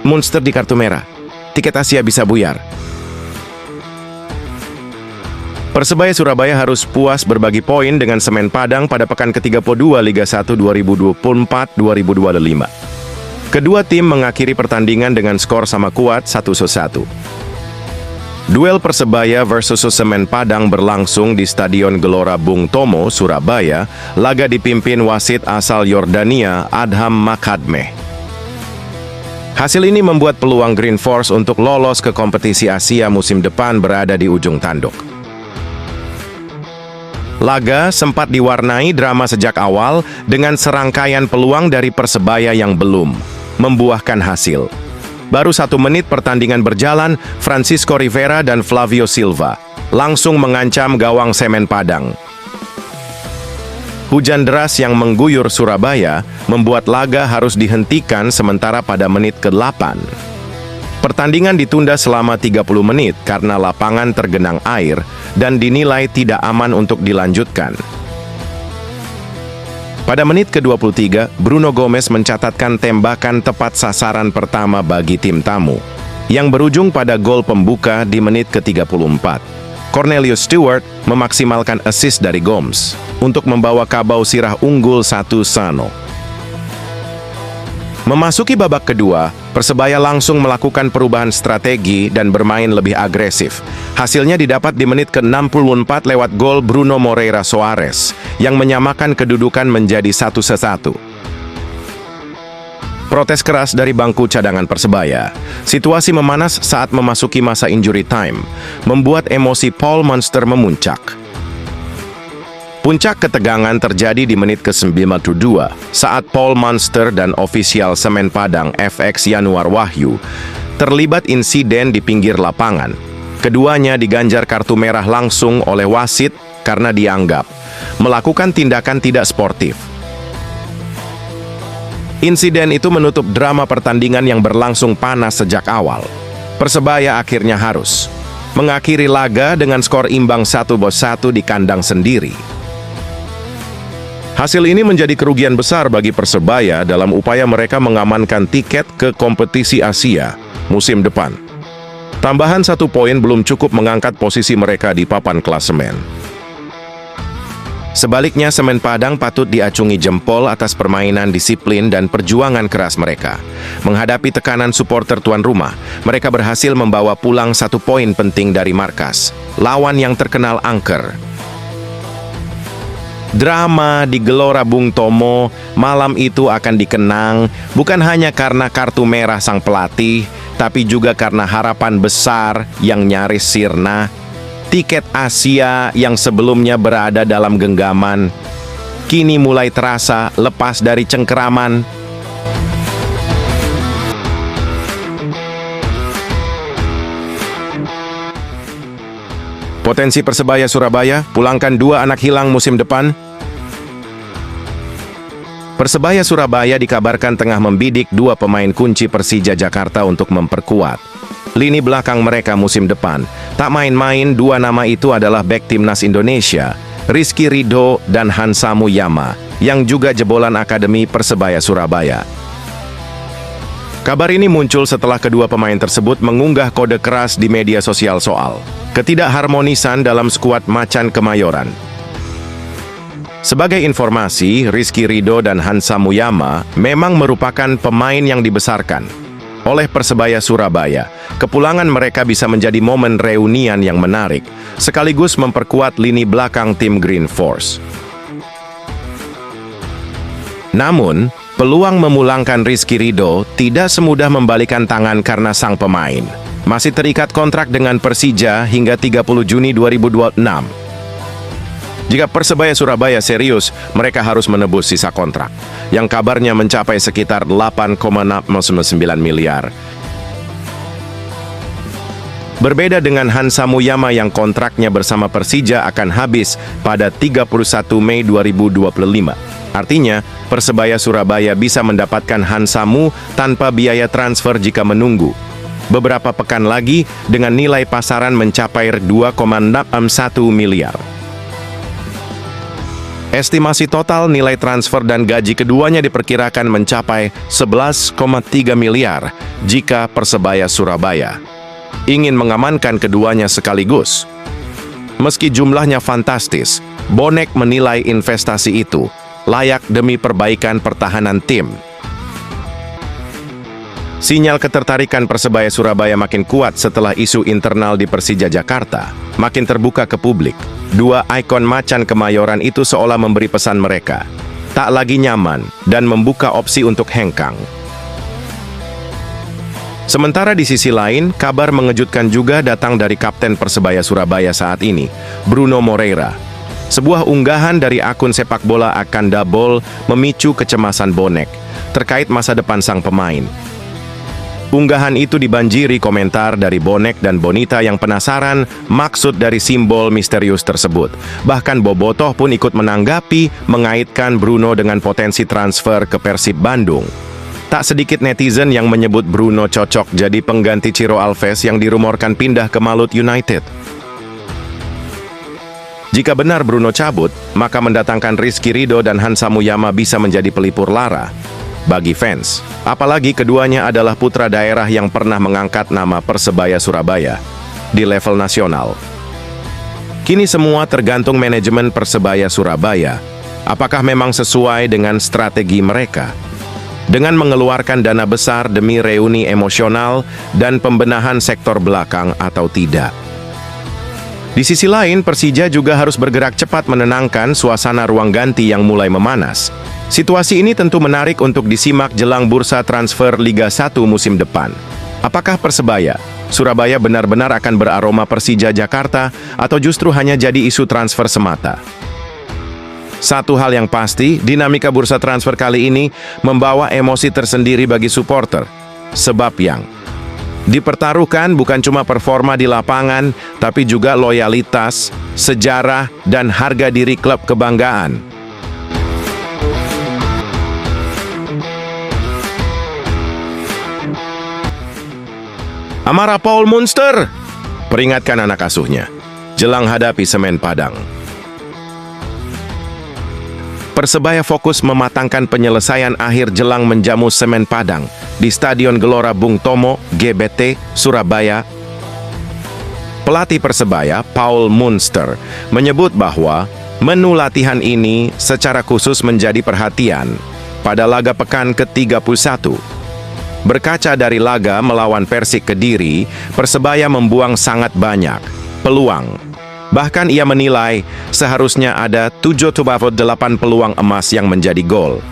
Munster di kartu merah. Tiket Asia bisa buyar. Persebaya Surabaya harus puas berbagi poin dengan Semen Padang pada pekan ke-32 Liga 1 2024-2025. Kedua tim mengakhiri pertandingan dengan skor sama kuat 1-1. Duel Persebaya versus Semen Padang berlangsung di Stadion Gelora Bung Tomo, Surabaya. Laga dipimpin wasit asal Yordania, Adham Makhadmeh. Hasil ini membuat peluang Green Force untuk lolos ke kompetisi Asia musim depan berada di ujung tanduk. Laga sempat diwarnai drama sejak awal dengan serangkaian peluang dari Persebaya yang belum membuahkan hasil. Baru 1 menit pertandingan berjalan, Francisco Rivera dan Flavio Silva langsung mengancam gawang Semen Padang. Hujan deras yang mengguyur Surabaya membuat laga harus dihentikan sementara pada menit ke-8. Pertandingan ditunda selama 30 menit karena lapangan tergenang air dan dinilai tidak aman untuk dilanjutkan. Pada menit ke-23, Bruno Gomes mencatatkan tembakan tepat sasaran pertama bagi tim tamu, yang berujung pada gol pembuka di menit ke-34. Cornelius Stewart memaksimalkan assist dari Gomes untuk membawa Kabau Sirah unggul 1-0. Memasuki babak kedua, Persebaya langsung melakukan perubahan strategi dan bermain lebih agresif. Hasilnya didapat di menit ke-64 lewat gol Bruno Moreira Soares yang menyamakan kedudukan menjadi 1-1. Protes keras dari bangku cadangan Persebaya. Situasi memanas saat memasuki masa injury time, membuat emosi Paul Munster memuncak. Puncak ketegangan terjadi di menit ke-92 saat Paul Munster dan ofisial Semen Padang FX Yanuar Wahyu terlibat insiden di pinggir lapangan. Keduanya diganjar kartu merah langsung oleh wasit karena dianggap melakukan tindakan tidak sportif. Insiden itu menutup drama pertandingan yang berlangsung panas sejak awal. Persebaya akhirnya harus mengakhiri laga dengan skor imbang 1-1 di kandang sendiri. Hasil ini menjadi kerugian besar bagi Persebaya dalam upaya mereka mengamankan tiket ke kompetisi Asia musim depan. Tambahan 1 poin belum cukup mengangkat posisi mereka di papan klasemen. Sebaliknya, Semen Padang patut diacungi jempol atas permainan disiplin dan perjuangan keras mereka. Menghadapi tekanan supporter tuan rumah, mereka berhasil membawa pulang 1 poin penting dari markas lawan yang terkenal angker. Drama di Gelora Bung Tomo malam itu akan dikenang bukan hanya karena kartu merah sang pelatih, tapi juga karena harapan besar yang nyaris sirna. Tiket Asia yang sebelumnya berada dalam genggaman, kini mulai terasa lepas dari cengkeraman. Potensi Persebaya Surabaya, pulangkan 2 anak hilang musim depan. Persebaya Surabaya dikabarkan tengah membidik 2 pemain kunci Persija Jakarta untuk memperkuat lini belakang mereka musim depan. Tak main-main, 2 nama itu adalah bek timnas Indonesia, Rizky Ridho dan Hansa Muyama, yang juga jebolan Akademi Persebaya Surabaya. Kabar ini muncul setelah kedua pemain tersebut mengunggah kode keras di media sosial soal ketidakharmonisan dalam skuad Macan Kemayoran. Sebagai informasi, Rizky Ridho dan Hansa Muyama memang merupakan pemain yang dibesarkan oleh Persebaya Surabaya. Kepulangan mereka bisa menjadi momen reunian yang menarik, sekaligus memperkuat lini belakang tim Green Force. Namun, peluang memulangkan Rizky Ridho tidak semudah membalikan tangan karena sang pemain masih terikat kontrak dengan Persija hingga 30 Juni 2026. Jika Persebaya Surabaya serius, mereka harus menebus sisa kontrak, yang kabarnya mencapai sekitar 8,9 miliar. Berbeda dengan Hansa Muyama yang kontraknya bersama Persija akan habis pada 31 Mei 2025. Artinya, Persebaya Surabaya bisa mendapatkan Hansamu tanpa biaya transfer jika menunggu beberapa pekan lagi dengan nilai pasaran mencapai 2,61 miliar. Estimasi total nilai transfer dan gaji keduanya diperkirakan mencapai 11,3 miliar jika Persebaya Surabaya ingin mengamankan keduanya sekaligus. Meski jumlahnya fantastis, Bonek menilai investasi itu layak demi perbaikan pertahanan tim. Sinyal ketertarikan Persebaya Surabaya makin kuat setelah isu internal di Persija Jakarta makin terbuka ke publik. Dua ikon macan Kemayoran itu seolah memberi pesan mereka tak lagi nyaman dan membuka opsi untuk hengkang. Sementara di sisi lain, kabar mengejutkan juga datang dari Kapten Persebaya Surabaya saat ini, Bruno Moreira. Sebuah unggahan dari akun sepak bola Akanda Ball memicu kecemasan Bonek terkait masa depan sang pemain. Unggahan itu dibanjiri komentar dari Bonek dan Bonita yang penasaran maksud dari simbol misterius tersebut. Bahkan Bobotoh pun ikut menanggapi, mengaitkan Bruno dengan potensi transfer ke Persib Bandung. Tak sedikit netizen yang menyebut Bruno cocok jadi pengganti Ciro Alves yang dirumorkan pindah ke Malut United. Jika benar Bruno cabut, maka mendatangkan Rizky Ridho dan Hansa Muyama bisa menjadi pelipur lara bagi fans. Apalagi keduanya adalah putra daerah yang pernah mengangkat nama Persebaya Surabaya di level nasional. Kini semua tergantung manajemen Persebaya Surabaya. Apakah memang sesuai dengan strategi mereka? Dengan mengeluarkan dana besar demi reuni emosional dan pembenahan sektor belakang atau tidak? Di sisi lain, Persija juga harus bergerak cepat menenangkan suasana ruang ganti yang mulai memanas. Situasi ini tentu menarik untuk disimak jelang bursa transfer Liga 1 musim depan. Apakah Persebaya Surabaya benar-benar akan beraroma Persija Jakarta atau justru hanya jadi isu transfer semata? Satu hal yang pasti, dinamika bursa transfer kali ini membawa emosi tersendiri bagi supporter. Sebab yang dipertaruhkan bukan cuma performa di lapangan, tapi juga loyalitas, sejarah, dan harga diri klub kebanggaan. Amarah Paul Munster, peringatkan anak asuhnya, jelang hadapi Semen Padang. Persebaya fokus mematangkan penyelesaian akhir jelang menjamu Semen Padang di Stadion Gelora Bung Tomo, GBT, Surabaya. Pelatih Persebaya, Paul Munster, menyebut bahwa menu latihan ini secara khusus menjadi perhatian pada laga pekan ke-31. Berkaca dari laga melawan Persik Kediri, Persebaya membuang sangat banyak peluang. Bahkan ia menilai seharusnya ada 7-8 peluang emas yang menjadi gol.